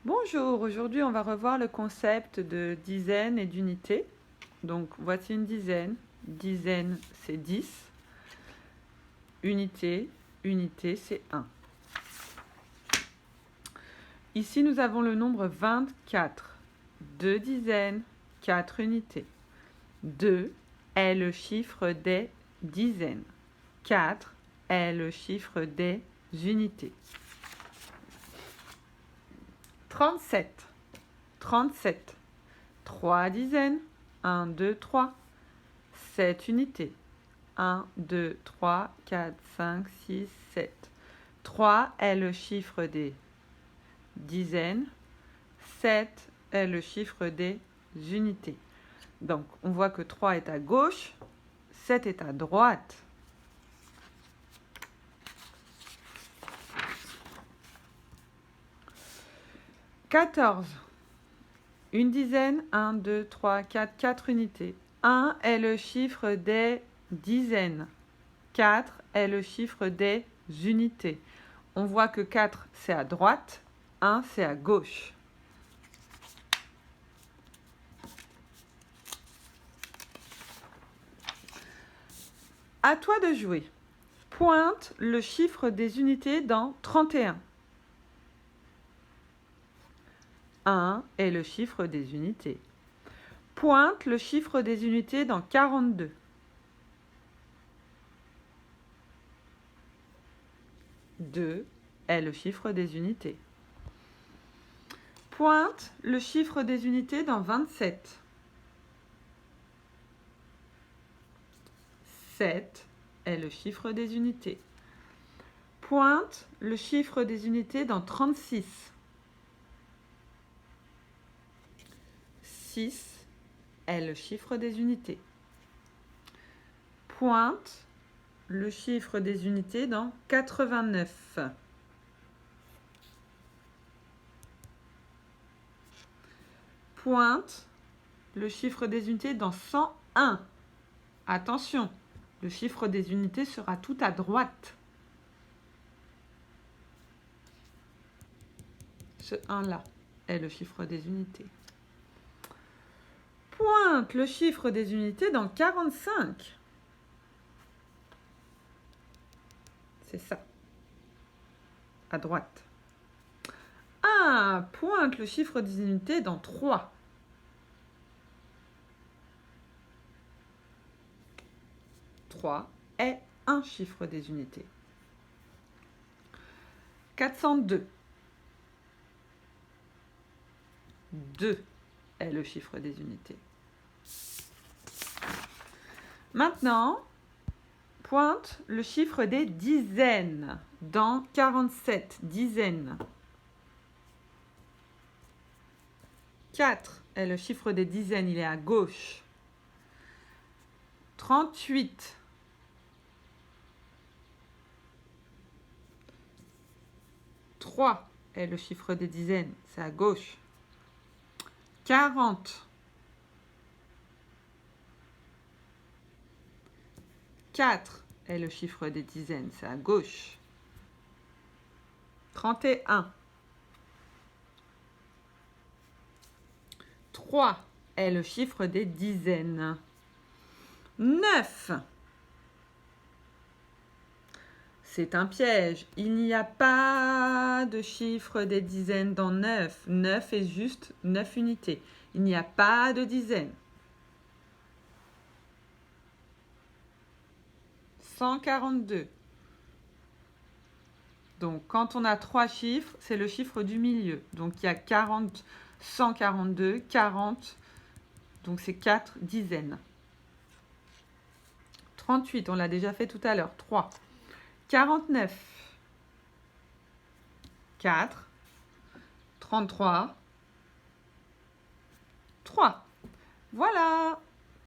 Bonjour, aujourd'hui on va revoir le concept de dizaine et d'unité. Donc voici une dizaine. Dizaine c'est 10. Unité, unité c'est 1. Ici nous avons le nombre 24. 2 dizaines, 4 unités. 2 est le chiffre des dizaines. 4 est le chiffre des unités. 37. 37. 3 dizaines. 1, 2, 3. 7 unités. 1, 2, 3, 4, 5, 6, 7. 3 est le chiffre des dizaines. 7 est le chiffre des unités. Donc, on voit que 3 est à gauche, 7 est à droite. « 14. Une dizaine, 1, 2, 3, 4, 4 unités. 1 est le chiffre des dizaines. 4 est le chiffre des unités. On voit que 4, c'est à droite, 1, c'est à gauche. À toi de jouer. Pointe le chiffre des unités dans 31. 1 est le chiffre des unités. Pointe le chiffre des unités dans 42. 2 est le chiffre des unités. Pointe le chiffre des unités dans 27. 7 est le chiffre des unités. Pointe le chiffre des unités dans 36. 6 est le chiffre des unités. Pointe le chiffre des unités dans 89. Pointe le chiffre des unités dans 101. Attention, le chiffre des unités sera tout à droite. Ce 1-là est le chiffre des unités. Pointe le chiffre des unités dans 45. C'est ça. À droite. Pointe le chiffre des unités dans 3. « 3 est un chiffre des unités. 402. 2 est le chiffre des unités. Maintenant, pointe le chiffre des dizaines dans 47. Dizaines. 4 est le chiffre des dizaines, il est à gauche. 38. 3 est le chiffre des dizaines, c'est à gauche. 40. 4 est le chiffre des dizaines, c'est à gauche. 31. 3 est le chiffre des dizaines. 9. C'est un piège. Il n'y a pas de chiffre des dizaines dans 9. 9 est juste 9 unités. Il n'y a pas de dizaines. 142. Donc, quand on a 3 chiffres, c'est le chiffre du milieu. Donc, il y a 40, 142, 40. Donc, c'est 4 dizaines. 38, on l'a déjà fait tout à l'heure. 3. 49. 4. 33. 3. Voilà.